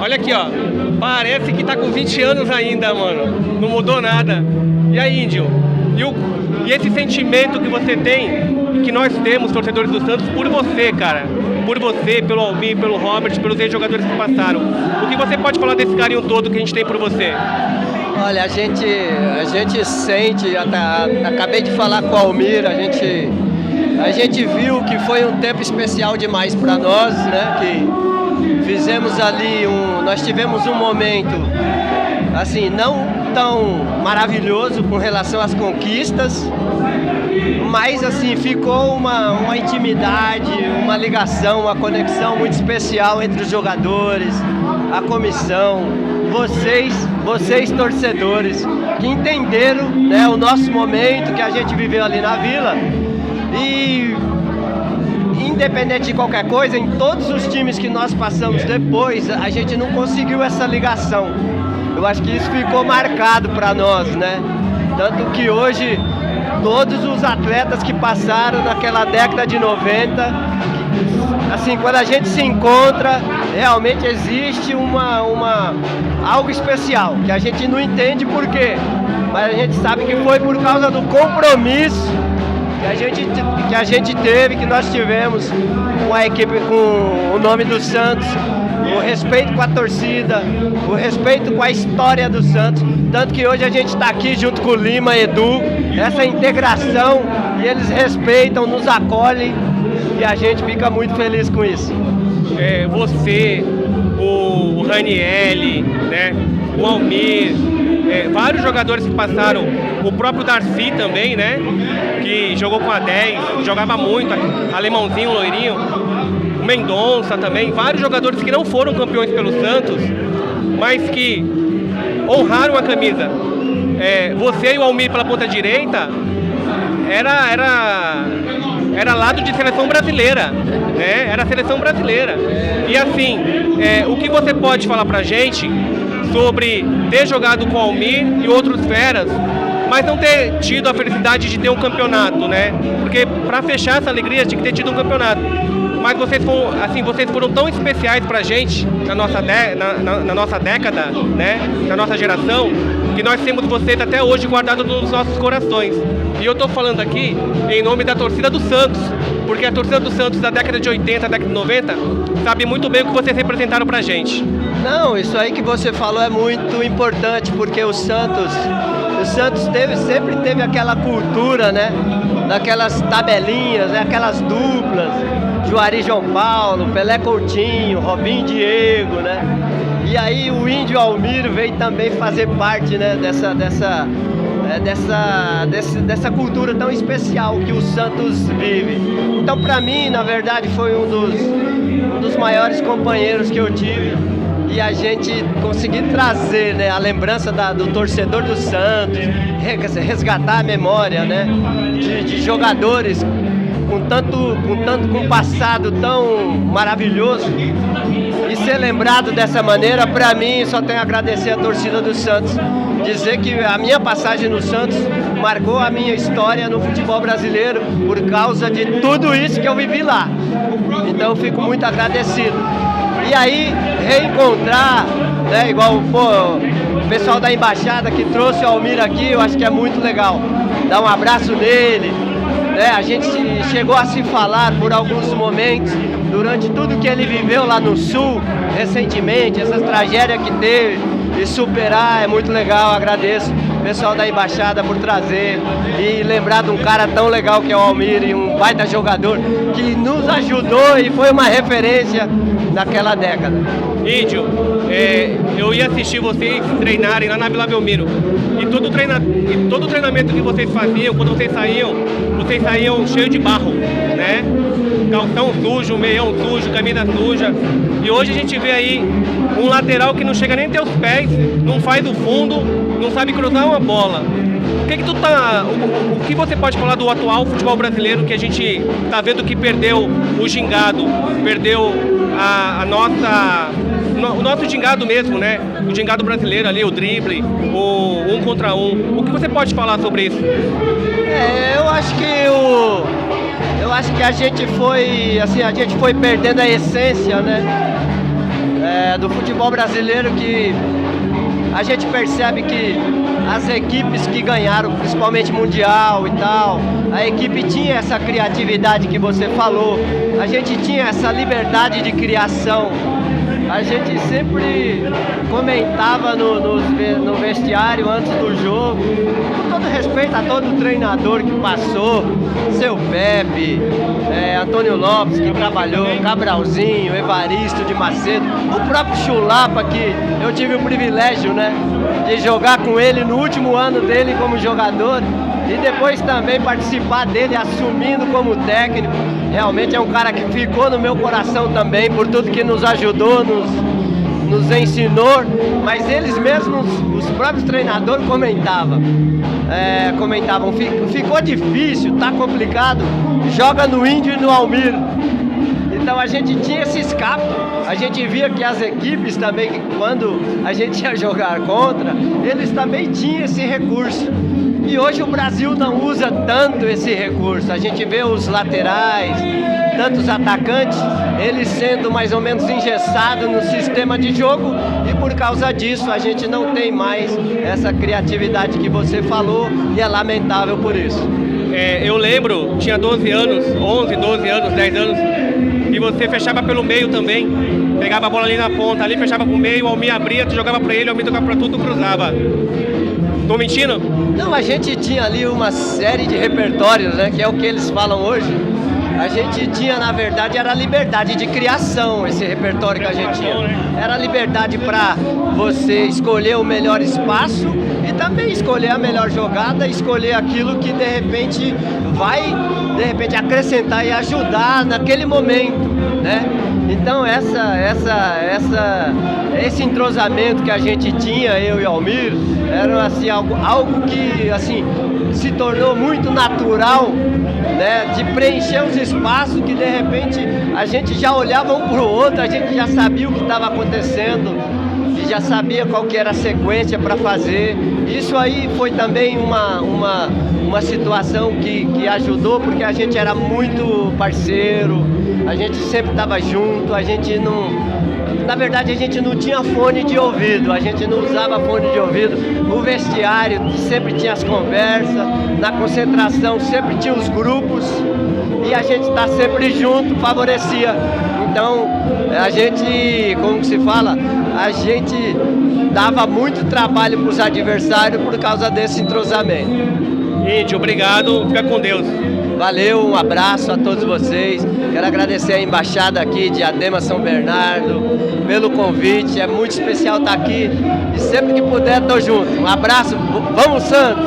Olha aqui, ó. Parece que tá com 20 anos ainda, mano. Não mudou nada. E aí, Índio? E esse sentimento que você tem, que nós temos, torcedores do Santos, por você, cara. Por você, pelo Almir, pelo Robert, pelos ex-jogadores que passaram. O que você pode falar desse carinho todo que a gente tem por você? Olha, a gente sente, acabei de falar com o Almir, a gente viu que foi um tempo especial demais para nós, né? Que fizemos ali nós tivemos um momento, assim, não tão maravilhoso com relação às conquistas, mas assim, ficou uma intimidade, uma ligação, uma conexão muito especial entre os jogadores, a comissão, vocês torcedores, que entenderam, né, o nosso momento que a gente viveu ali na Vila. E independente de qualquer coisa, em todos os times que nós passamos depois, a gente não conseguiu essa ligação. Eu acho que isso ficou marcado para nós, né? Tanto que hoje, todos os atletas que passaram naquela década de 90, assim, quando a gente se encontra, realmente existe algo especial, que a gente não entende por quê, mas a gente sabe que foi por causa do compromisso que a gente teve, que nós tivemos com a equipe, com o nome do Santos, o respeito com a torcida, o respeito com a história do Santos, tanto que hoje a gente está aqui junto com o Lima, Edu, essa integração, e eles respeitam, nos acolhem, e a gente fica muito feliz com isso. Você, o Ranielli, né, o Almir, vários jogadores que passaram, o próprio Darcy também, né, que jogou com a 10, jogava muito, alemãozinho, loirinho, o Mendonça também, vários jogadores que não foram campeões pelo Santos, mas que honraram a camisa. Você e o Almir pela ponta direita, era lado de seleção brasileira, né? Era a seleção brasileira. E assim, o que você pode falar pra gente sobre ter jogado com o Almir e outros feras, mas não ter tido a felicidade de ter um campeonato, né? Porque pra fechar essa alegria tinha que ter tido um campeonato. Mas vocês foram tão especiais pra gente na nossa década, né? Na nossa geração, que nós temos vocês até hoje guardados nos nossos corações. E eu tô falando aqui em nome da torcida do Santos, porque a torcida do Santos da década de 80, década de 90, sabe muito bem o que vocês representaram pra gente. Não, isso aí que você falou é muito importante, porque o Santos sempre teve aquela cultura, né? Daquelas tabelinhas, né? Aquelas duplas, Juari João Paulo, Pelé Coutinho, Robinho Diego, né? E aí o Índio Almir veio também fazer parte, né? Dessa cultura tão especial que o Santos vive. Então, para mim, na verdade, foi um dos maiores companheiros que eu tive, e a gente conseguir trazer, né, a lembrança do torcedor do Santos, resgatar a memória, né, de jogadores com um passado tão maravilhoso, e ser lembrado dessa maneira, para mim, só tenho a agradecer a torcida do Santos. Dizer que a minha passagem no Santos marcou a minha história no futebol brasileiro por causa de tudo isso que eu vivi lá. Então eu fico muito agradecido. E aí, reencontrar, né, igual o pessoal da Embaixada que trouxe o Almir aqui, eu acho que é muito legal. Dar um abraço nele, né? A gente chegou a se falar por alguns momentos, durante tudo que ele viveu lá no Sul, recentemente, essas tragédias que teve, e superar é muito legal. Agradeço o pessoal da Embaixada por trazer e lembrar de um cara tão legal que é o Almir, e um baita jogador que nos ajudou e foi uma referência naquela década. Índio, eu ia assistir vocês treinarem lá na Vila Belmiro, e todo o treinamento que vocês faziam, quando vocês saíam cheio de barro, né? Calção sujo, meião sujo, camisa suja. E hoje a gente vê aí um lateral que não chega nem até os pés, não faz o fundo, não sabe cruzar uma bola. O que você pode falar do atual futebol brasileiro, que a gente tá vendo que perdeu o gingado, perdeu o nosso gingado mesmo, né? O gingado brasileiro ali, o drible, o 1 contra 1. O que você pode falar sobre isso? Eu acho que a gente foi perdendo a essência, né? do futebol brasileiro, que a gente percebe que as equipes que ganharam, principalmente Mundial e tal, a equipe tinha essa criatividade que você falou, a gente tinha essa liberdade de criação. A gente sempre comentava no vestiário antes do jogo, com todo respeito a todo treinador que passou, seu Pepe, Antônio Lopes, que trabalhou, Cabralzinho, Evaristo de Macedo, o próprio Chulapa, que eu tive o privilégio, né, de jogar com ele no último ano dele como jogador e depois também participar dele assumindo como técnico. Realmente é um cara que ficou no meu coração também, por tudo que nos ajudou, nos ensinou, mas eles mesmos, os próprios treinadores comentavam, ficou difícil, tá complicado, joga no Índio e no Almir. Então a gente tinha esse escape, a gente via que as equipes também, quando a gente ia jogar contra, eles também tinham esse recurso. E hoje o Brasil não usa tanto esse recurso. A gente vê os laterais, tantos atacantes, eles sendo mais ou menos engessados no sistema de jogo, e por causa disso a gente não tem mais essa criatividade que você falou, e é lamentável por isso. Eu lembro, tinha 12 anos, 11, 12 anos, 10 anos, e você fechava pelo meio também, pegava a bola ali na ponta, ali fechava pro meio, o Almir abria, tu jogava pra ele, o Almir tocava pra tu, tu cruzava. Tô mentindo? Não, a gente tinha ali uma série de repertórios, né, que é o que eles falam hoje. A gente tinha, na verdade, era a liberdade de criação, esse repertório que a gente tinha. Era a liberdade para você escolher o melhor espaço e também escolher a melhor jogada, escolher aquilo que de repente vai acrescentar e ajudar naquele momento, né? Então esse entrosamento que a gente tinha, eu e Almir, era assim, algo que assim, se tornou muito natural, né, de preencher os espaços que de repente a gente já olhava um para o outro, a gente já sabia o que estava acontecendo e já sabia qual que era a sequência para fazer. Isso aí foi também uma situação que ajudou, porque a gente era muito parceiro, a gente sempre estava junto, a gente não... Na verdade, a gente não tinha fone de ouvido, a gente não usava fone de ouvido. O vestiário sempre tinha as conversas, na concentração sempre tinha os grupos, e a gente tá sempre junto, favorecia. Então, a gente, como que se fala, a gente dava muito trabalho para os adversários por causa desse entrosamento. Índio, obrigado, fica com Deus. Valeu, um abraço a todos vocês. Quero agradecer a embaixada aqui de Diadema São Bernardo pelo convite. É muito especial estar aqui e sempre que puder estou junto. Um abraço, vamos Santos!